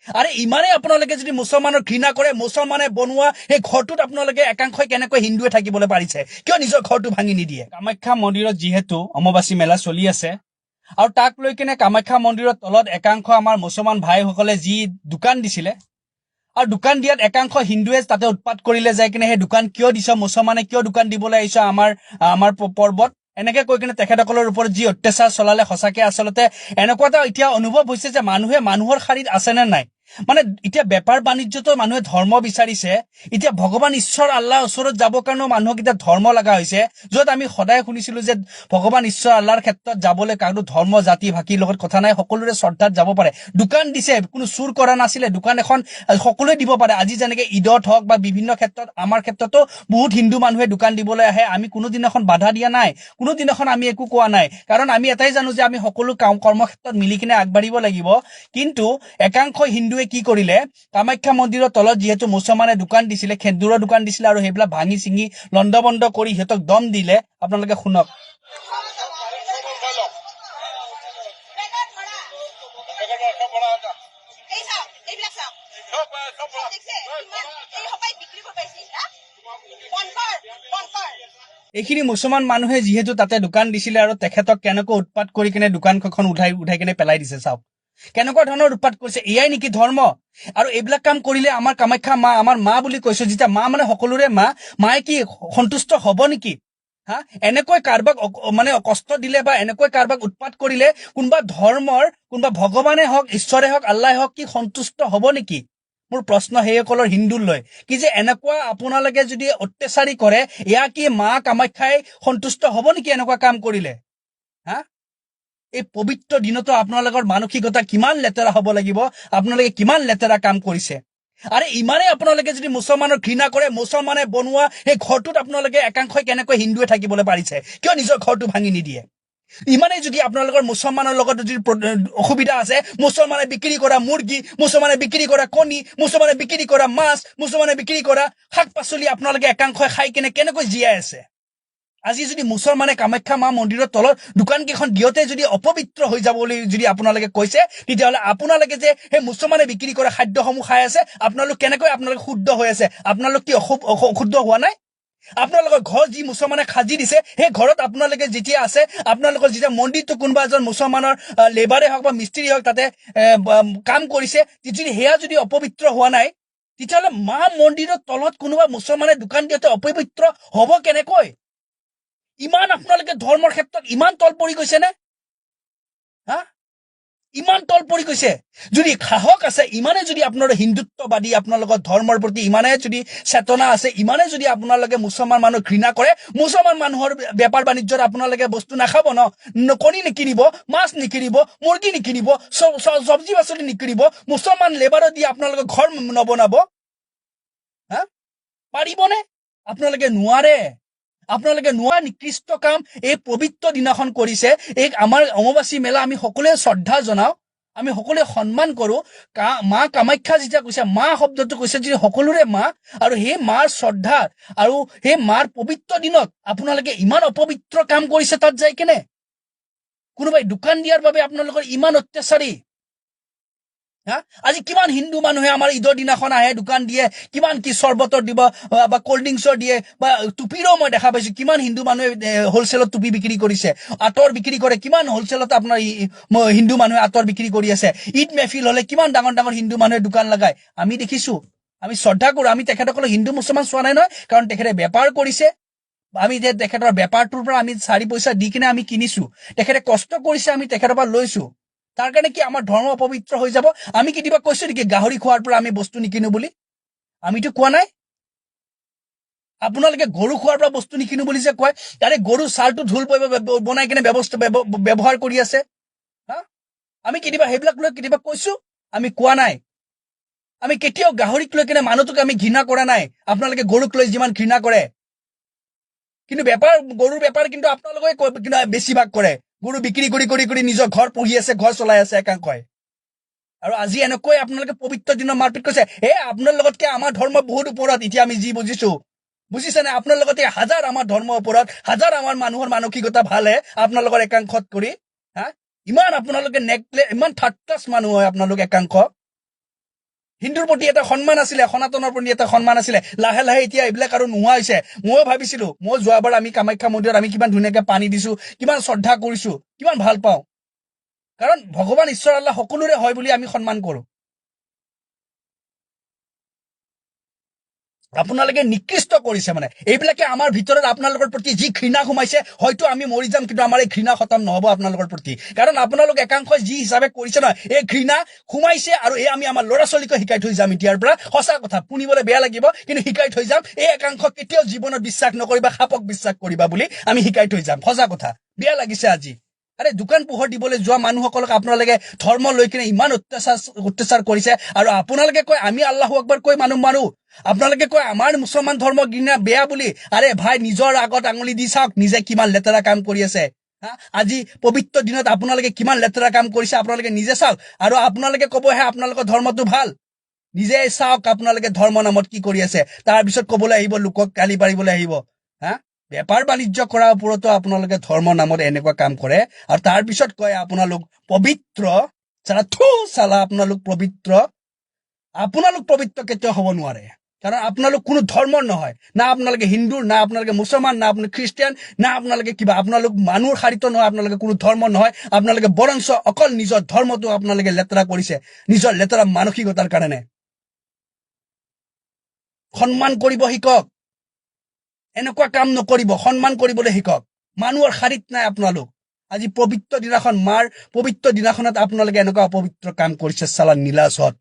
আৰে ইমানে আপোনালোকে যদি মুছলমানৰ ঘৃণা কৰে, মুছলমানে বনোৱা সেই ঘৰটোত আপোনালোকে একাংশই কেনেকৈ হিন্দুৱে থাকিবলৈ পাৰিছে? কিয় নিজৰ ঘৰটো ভাঙি নিদিয়ে? কামাখ্যা মন্দিৰত যিহেতু অম্বুবাচী মেলা চলি আছে আৰু তাক লৈ কিনে কামাখ্যা মন্দিৰৰ তলত একাংশ আমাৰ মুছলমান ভাইসকলে যি দোকান দিছিলে আৰু দোকান দিয়াত একাংশ হিন্দুৱে তাতে উৎপাত কৰিলে, যাই কিনে সেই দোকান কিয় দিছ, মুছলমানে কিয় দোকান দিবলৈ আহিছ আমাৰ পৰ্বত, এনেকে কৈ কিনে তেখেতসকলৰ ওপৰত যি অত্যাচাৰ চলালে, সঁচাকে আচলতে এনেকুৱা এটা এতিয়া অনুভৱ হৈছে যে মানুহে মানুহৰ শাৰীত আছে নে নাই। মানে এতিয়া বেপাৰ বাণিজ্যতো মানুহে ধৰ্ম বিচাৰিছে, এতিয়া ভগৱান ঈশ্বৰ আল্লাহৰ ওচৰত যাবৰ কাৰণেও মানুহক এতিয়া ধৰ্ম লগা হৈছে। য'ত আমি সদায় শুনিছিলো যে ভগৱান ঈশ্বৰ আল্লাহৰ ক্ষেত্ৰত যাবলৈ কাৰো ধৰ্ম জাতি ভাষীৰ লগত কথা নাই, সকলোৰে শ্ৰদ্ধাত যাব পাৰে। দোকান দিছে, কোনো চুৰ কৰা নাছিলে, দোকান এখন সকলোৱে দিব পাৰে। আজি যেনেকে ঈদত হওক বা বিভিন্ন ক্ষেত্ৰত, আমাৰ ক্ষেত্ৰতো বহুত হিন্দু মানুহে দোকান দিবলৈ আহে, আমি কোনোদিনাখন বাধা দিয়া নাই, কোনোদিনাখন আমি একো কোৱা নাই, কাৰণ আমি এটাই জানো যে আমি সকলো কৰ্মক্ষেত্ৰত মিলি কিনে আগবাঢ়িব লাগিব। কিন্তু একাংশ হিন্দুৱে কি কৰিলে, কামাখ্যা মন্দিৰৰ তলত যিহেতু মুছলমানে দোকান দিছিলে, খেন্দুৰৰ দোকান দিছিলে, আৰু সেইবিলাক ভাঙি চিঙি লণ্ড বন্ধ কৰি সিহঁতক দম দিলে। আপোনালোকে শুনক। এইখিনি মুছলমান মানুহে যিহেতু তাতে দোকান দিছিলে আৰু তেখেতক কেনেকৈ উৎপাত কৰি কিনে দোকানখন উঠাই কিনে পেলাই দিছে। চাওক কেনেকুৱা ধৰণৰ উৎপাত কৰিছে, এয়াই নেকি ধৰ্ম? আৰু এইবিলাক কাম কৰিলে আমাৰ কামাখ্যা মা, আমাৰ মা বুলি কৈছো যেতিয়া, মা মানে সকলোৰে মা, মায়ে কি সন্তুষ্ট হব নেকি? হা, এনেকৈ কাৰোবাক মানে কষ্ট দিলে বা এনেকৈ কাৰোবাক উৎপাত কৰিলে কোনোবা ধৰ্মৰ, কোনোবা ভগৱানে হওক, ঈশ্বৰে হওক, আল্লাহে হওক, কি সন্তুষ্ট হব নেকি? মোৰ প্ৰশ্ন সেইসকলৰ হিন্দুৰ লৈ, কি যে এনেকুৱা আপোনালোকে যদি অত্যাচাৰী কৰে, এয়া কি মা কামাখ্যাই সন্তুষ্ট হব নেকি এনেকুৱা কাম কৰিলে? হা, এই পবিত্ৰ দিনতো আপোনালোকৰ মানসিকতা কিমান লেতেৰা হ'ব লাগিব, আপোনালোকে কিমান লেতেৰা কাম কৰিছে। আৰে ইমানে আপোনালোকে যদি মুছলমানৰ ঘৃণা কৰে, মুছলমানে বনোৱা সেই ঘৰটোত আপোনালোকে একাংশই কেনেকৈ হিন্দুৱে থাকিবলৈ পাৰিছে? কিয় নিজৰ ঘৰটো ভাঙি নিদিয়ে? ইমানে যদি আপোনালোকৰ মুছলমানৰ লগত যদি অসুবিধা আছে, মুছলমানে বিক্ৰী কৰা মুৰ্গী, মুছলমানে বিক্ৰী কৰা কণী, মুছলমানে বিক্ৰী কৰা মাছ, মুছলমানে বিক্ৰী কৰা শাক পাচলি আপোনালোকে একাংশই খাই কিনে কেনেকৈ জীয়াই আছে? আজি যদি মুছলমানে কামাখ্যা মা মন্দিৰৰ তলত দোকান কেইখন দিওঁতে যদি অপবিত্ৰ হৈ যাব বুলি যদি আপোনালোকে কৈছে, তেতিয়াহ'লে আপোনালোকে যে সেই মুছলমানে বিক্ৰী কৰা খাদ্যসমূহ খাই আছে, আপোনালোক কেনেকৈ আপোনালোকে শুদ্ধ হৈ আছে? আপোনালোক কি অশুদ্ধ হোৱা নাই? আপোনালোকৰ ঘৰ যি মুছলমানে সাজি দিছে, সেই ঘৰত আপোনালোকে যেতিয়া আছে, আপোনালোকৰ যেতিয়া মন্দিৰটো কোনোবা এজন মুছলমানৰ লেবাৰে হওক বা মিস্ত্ৰী হওক তাতে কাম কৰিছে, যদি সেয়া যদি অপবিত্ৰ হোৱা নাই, তেতিয়াহ'লে মা মন্দিৰৰ তলত কোনোবা মুছলমানে দোকান দিওঁতে অপবিত্ৰ হ'ব কেনেকৈ? ইমান আপোনালোকে ধৰ্মৰ ক্ষেত্ৰত ইমান তল পৰি গৈছে নে? হা, ইমান তল পৰি গৈছে। যদি সাহস আছে, ইমানে যদি আপোনালোকৰ হিন্দুত্ববাদী, আপোনালোকৰ ধৰ্মৰ প্ৰতি ইমানে যদি চেতনা আছে, ইমানে যদি আপোনালোকে মুছলমান মানুহ ঘৃণা কৰে, মুছলমান মানুহৰ বেপাৰ বাণিজ্যত আপোনালোকে বস্তু নাখাব ন, কণী নিকিনিব, মাছ নিকিনিব, মুৰ্গী নিকিনিব, চব্জি পাচলি নিকিনিব, মুছলমান লেবাৰত দি আপোনালোকে ঘৰ নবনাব, হা, পাৰিবনে? আপোনালোকে নোৱাৰে। আপোনালোকে নোৱা নিকৃষ্ট কাম এই পবিত্ৰ দিনাখন কৰিছে। এই আমাৰ অম্বুবাচী মেলা আমি সকলোৱে শ্ৰদ্ধা জনাও, আমি সকলোৱে সন্মান কৰো। মা কামাখ্যা যেতিয়া কৈছে, মা শব্দটো কৈছে যে সকলোৰে মা, আৰু সেই মাৰ শ্ৰদ্ধা আৰু সেই মাৰ পবিত্ৰ দিনত আপোনালোকে ইমান অপবিত্ৰ কাম কৰিছে। তাত যাই কেনে কোনোবাই দোকান দিয়াৰ বাবে আপোনালোকৰ ইমান অত্যাচাৰী। হা, আজি কিমান হিন্দু মানুহে আমাৰ ঈদৰ দিনাখন আহে, দোকান দিয়ে, কিমান কি চৰ্বতৰ দিব বা কল্ড ড্ৰিংকছৰ দিয়ে বা টুপিৰো মই দেখা পাইছো, কিমান হিন্দু মানুহে হোলচেলত টুপি বিক্ৰী কৰিছে, আঁতৰ বিক্ৰী কৰে, কিমান হোলচেলত আপোনাৰ হিন্দু মানুহে আঁতৰ বিক্ৰী কৰি আছে। ঈদ মেহফিল হলে কিমান ডাঙৰ ডাঙৰ হিন্দু মানুহে দোকান লগায়, আমি দেখিছো, আমি শ্ৰদ্ধা কৰো। আমি তেখেতসকলক হিন্দু মুছলমান চোৱা নাই নহয়, কাৰণ তেখেতে বেপাৰ কৰিছে। আমি যে তেখেতৰ বেপাৰটোৰ পৰা আমি 4 পইচা দি কিনে আমি কিনিছো, তেখেতে কষ্ট কৰিছে, আমি তেখেতৰ পৰা লৈছো। তাৰ কাৰণে কি আমাৰ ধৰ্ম অপবিত্ৰ হৈ যাব? আমি কেতিয়াবা কৈছো নেকি গাহৰি খোৱাৰ পৰা আমি বস্তু নিকিনো বুলি? আমিতো কোৱা নাই। আপোনালোকে গৰু খোৱাৰ পৰা বস্তু নিকিনো বুলি যে কয়, তাৰে গৰু ছালটো ঢোল বনাই কিনে ব্যৱহাৰ কৰি আছে। হা, আমি কেতিয়াবা সেইবিলাক লৈ কেতিয়াবা কৈছো? আমি কোৱা নাই। আমি কেতিয়াও গাহৰিক লৈ কিনে মানুহটোক আমি ঘৃণা কৰা নাই, আপোনালোকে গৰুক লৈ যিমান ঘৃণা কৰে। কিন্তু গৰুৰ বেপাৰ কিন্তু আপোনালোকে বেছিভাগ কৰে। গৰু বিক্ৰী কৰি নিজৰ ঘৰ পুহি আছে, ঘৰ চলাই আছে একাংশই। আৰু আজি এনেকৈ আপোনালোকে পবিত্ৰ দিনৰ মাৰপিট কৰিছে। আপোনাৰ লগতকে আমাৰ ধৰ্ম বহুত ওপৰত। এতিয়া আমি যি বুজিছো, বুজিছে নে? আপোনাৰ লগতে হাজাৰ আমাৰ ধৰ্মৰ ওপৰত, হাজাৰ আমাৰ মানুহৰ মানসিকতা ভালহে আপোনালোকৰ একাংশত কৰি। হা, ইমান আপোনালোকে ইমান থাৰ্ড ক্লাছ মানুহ হয় আপোনালোক একাংশ। হিন্দুৰ প্ৰতি এটা সন্মান আছিলে, সনাতনৰ প্ৰতি এটা সন্মান আছিলে। লাহে লাহে এতিয়া এইবিলাক আৰু নোহোৱা হৈছে। ময়ো ভাবিছিলো, মই যোৱাবাৰ আমি কামাখ্যা মন্দিৰত আমি কিমান ধুনীয়াকে পানী দিছো, কিমান শ্ৰদ্ধা কৰিছো, কিমান ভাল পাওঁ, কাৰণ ভগৱান ঈশ্বৰ আল্লাহ সকলোৰে হয় বুলি আমি সন্মান কৰো। আপোনালোকে নিকৃষ্ট কৰিছে। মানে এইবিলাকে আমাৰ ভিতৰত আপোনালোকৰ প্ৰতি যি ঘৃণা সোমাইছে, হয়তো আমি মৰি যাম, কিন্তু আমাৰ এই ঘৃণা খতম নহব আপোনালোকৰ প্ৰতি। কাৰণ আপোনালোক একাংশই যি হিচাপে কৰিছে নহয়, এই ঘৃণা সোমাইছে, আৰু এই আমি আমাৰ ল'ৰা ছোৱালীকো শিকাই থৈ যাম এতিয়াৰ পৰা। সঁচা কথা, শুনিবলৈ বেয়া লাগিব, কিন্তু শিকাই থৈ যাম, এই একাংশ কেতিয়াও জীৱনত বিশ্বাস নকৰিবা, সাপক বিশ্বাস কৰিবা বুলি আমি শিকাই থৈ যাম। সঁচা কথা, বেয়া লাগিছে আজি। আৰে দোকান পোহৰ দিবলৈ যোৱা মানুহসকলক আপোনালোকে ধৰ্ম লৈ কিনে ইমান অত্যাচাৰ কৰিছে, আৰু আপোনালোকে কয় আমি আল্লাহু আকবৰ কৈ মানুহ মাৰো, আপোনালোকে কয় আমাৰ মুছলমান ধৰ্ম ঘৃণা বেয়া বুলি। আৰে ভাই, নিজৰ আগত আঙুলি দি চাওক, নিজে কিমান লেতেৰা কাম কৰি আছে। আজি পবিত্ৰ দিনত আপোনালোকে কিমান লেতেৰা কাম কৰিছে, আপোনালোকে নিজে চাওক। আৰু আপোনালোকে ক'বহে আপোনালোকৰ ধৰ্মটো ভাল, নিজে চাওক আপোনালোকে ধৰ্ম নামত কি কৰি আছে। তাৰপিছত ক'বলৈ আহিব, লোকক গালি পাৰিবলৈ আহিব। বেপাৰ বাণিজ্য কৰাৰ ওপৰতো আপোনালোকে ধৰ্ম নামত এনেকুৱা কাম কৰে, আৰু তাৰপিছত কয় আপোনালোক পবিত্ৰ। চালা আপোনালোক পবিত্ৰ। আপোনালোক পবিত্ৰ কেতিয়াও হ'ব নোৱাৰে, কাৰণ আপোনালোক কোনো ধৰ্মৰ নহয়। না আপোনালোকে হিন্দুৰ, না আপোনালোকে মুছলমান, না আপোনালোকে খ্ৰীষ্টিয়ান, না আপোনালোকে কিবা। আপোনালোক মানুহৰ সাৰিত নহয়, আপোনালোকে কোনো ধৰ্ম নহয়। আপোনালোকে বৰঞ্চ অকল নিজৰ ধৰ্মটো আপোনালোকে লেতেৰা কৰিছে, নিজৰ লেতেৰা মানসিকতাৰ কাৰণে। সন্মান কৰিব শিকক, এনেকুৱা কাম নকৰিব, সন্মান কৰিবলৈ শিকক। মানুহৰ শাৰীত নাই আপোনালোক। আজি পবিত্ৰ দিনাখন, মাৰ পবিত্ৰ দিনাখনত আপোনালোকে এনেকুৱা অপবিত্ৰ কাম কৰিছে, চালা নীলাচত।